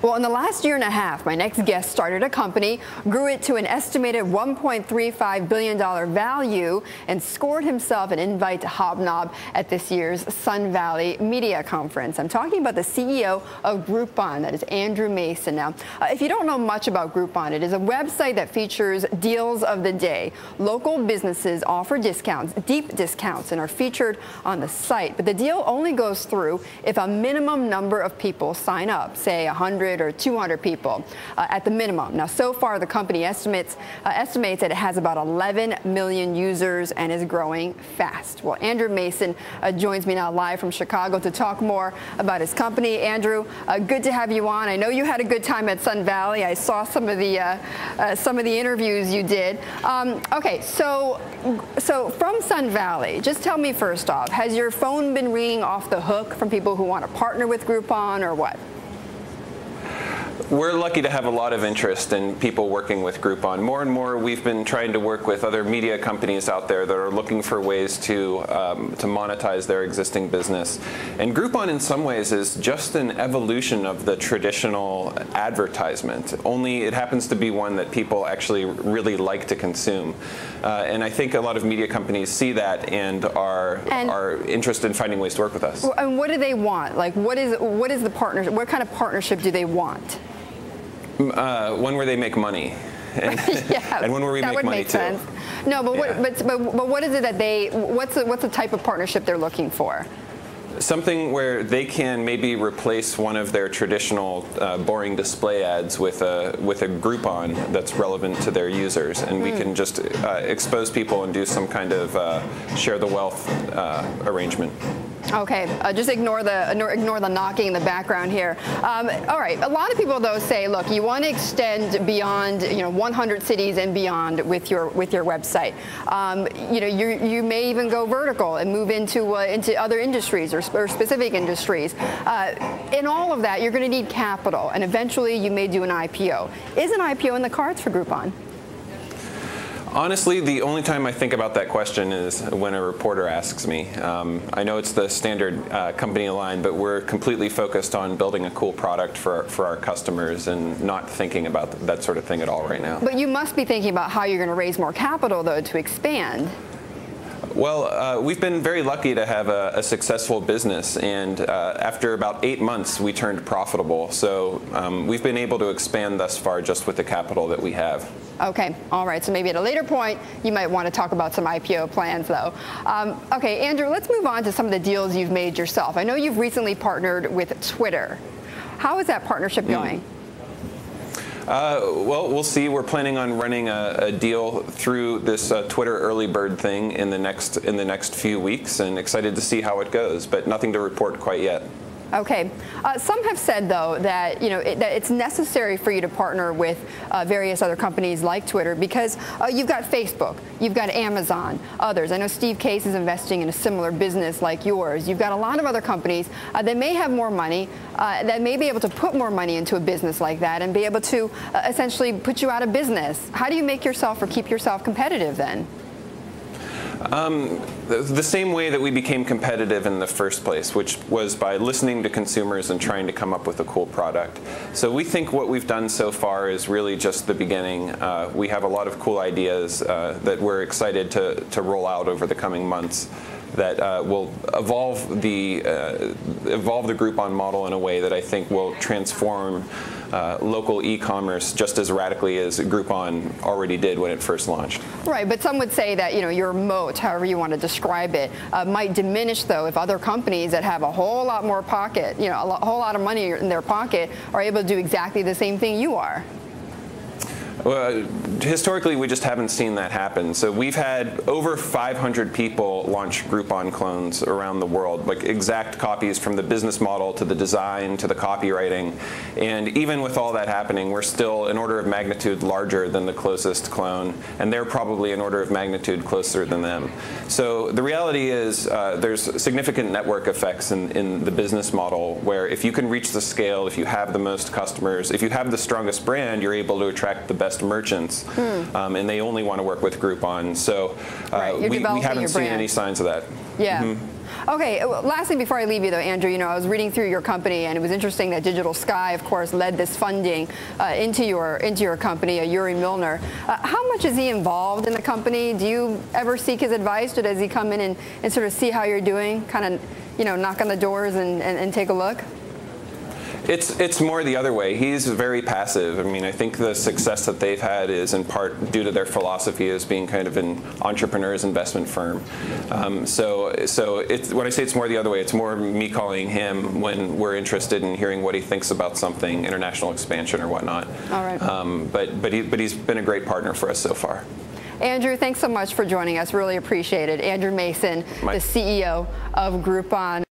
Well, in the last year and a half, my next guest started a company, grew it to an estimated $1.35 billion value, and scored himself an invite to hobnob at this year's Sun Valley Media Conference. I'm talking about the CEO of Groupon, that is Andrew Mason. Now, if you don't know much about Groupon, it is a website that features deals of the day. Local businesses offer discounts, deep discounts, and are featured on the site. But the deal only goes through if a minimum number of people sign up, say 100 or 200 people at the minimum. Now, so far, the company estimates that it has about 11 million users and is growing fast. Well, Andrew Mason joins me now live from Chicago to talk more about his company. Andrew, good to have you on. I know you had a good time at Sun Valley. I saw some of the interviews you did. Okay, so from Sun Valley, just tell me first off, has your phone been ringing off the hook from people who want to partner with Groupon or what? We're lucky to have a lot of interest in people working with Groupon. More and more, we've been trying to work with other media companies out there that are looking for ways to monetize their existing business. And Groupon, in some ways, is just an evolution of the traditional advertisement. Only it happens to be one that people actually really like to consume. And I think a lot of media companies see that and are interested in finding ways to work with us. And what do they want? Like, what is the partnership? What kind of partnership do they want? One where they make money, and, yeah, and one where we make money too. Sense. No, but what is it that what's the type of partnership they're looking for? Something where they can maybe replace one of their traditional boring display ads with a Groupon that's relevant to their users, and we can just expose people and do some kind of share the wealth arrangement. Okay, just ignore the knocking in the background here. All right, a lot of people though say, look, you want to extend beyond 100 cities and beyond with your website. You may even go vertical and move into other industries or specific industries. In all of that, you're going to need capital, and eventually you may do an IPO. Is an IPO in the cards for Groupon? Honestly, the only time I think about that question is when a reporter asks me. I know it's the standard company line, but we're completely focused on building a cool product for our customers and not thinking about that sort of thing at all right now. But you must be thinking about how you're going to raise more capital, though, to expand. Well, we've been very lucky to have a successful business, and after about 8 months, we turned profitable. So we've been able to expand thus far just with the capital that we have. Okay, all right, so maybe at a later point, you might want to talk about some IPO plans, though. Okay, Andrew, let's move on to some of the deals you've made yourself. I know you've recently partnered with Twitter. How is that partnership going? Well, we'll see. We're planning on running a deal through this Twitter early bird thing in the next few weeks, and excited to see how it goes, but nothing to report quite yet. Okay. Some have said, though, that that it's necessary for you to partner with various other companies like Twitter because you've got Facebook, you've got Amazon, others. I know Steve Case is investing in a similar business like yours. You've got a lot of other companies that may have more money, that may be able to put more money into a business like that and be able to essentially put you out of business. How do you make yourself or keep yourself competitive then? The same way that we became competitive in the first place, which was by listening to consumers and trying to come up with a cool product. So we think what we've done so far is really just the beginning. We have a lot of cool ideas that we're excited to roll out over the coming months that will evolve the Groupon model in a way that I think will transform local e-commerce just as radically as Groupon already did when it first launched. Right, but some would say that your moat, however you want to describe it, might diminish though if other companies that have a whole lot more pocket, a whole lot of money in their pocket, are able to do exactly the same thing you are. Well, historically, we just haven't seen that happen. So we've had over 500 people launch Groupon clones around the world, like exact copies from the business model to the design to the copywriting. And even with all that happening, we're still an order of magnitude larger than the closest clone, and they're probably an order of magnitude closer than them. So the reality is there's significant network effects in the business model where if you can reach the scale, if you have the most customers, if you have the strongest brand, you're able to attract the best merchants, and they only want to work with Groupon. So we haven't seen any signs of that. Yeah. Okay, lastly, before I leave you, though, Andrew, I was reading through your company, and it was interesting that Digital Sky, of course, led this funding into your company, Yuri Milner. How much is he involved in the company? Do you ever seek his advice, or does he come in and sort of see how you're doing, kind of, knock on the doors and take a look? It's more the other way. He's very passive. I mean, I think the success that they've had is in part due to their philosophy as being kind of an entrepreneur's investment firm. So when I say it's more the other way, it's more me calling him when we're interested in hearing what he thinks about something, international expansion or whatnot. All right. But he's been a great partner for us so far. Andrew, thanks so much for joining us. Really appreciate it. Andrew Mason, the CEO of Groupon.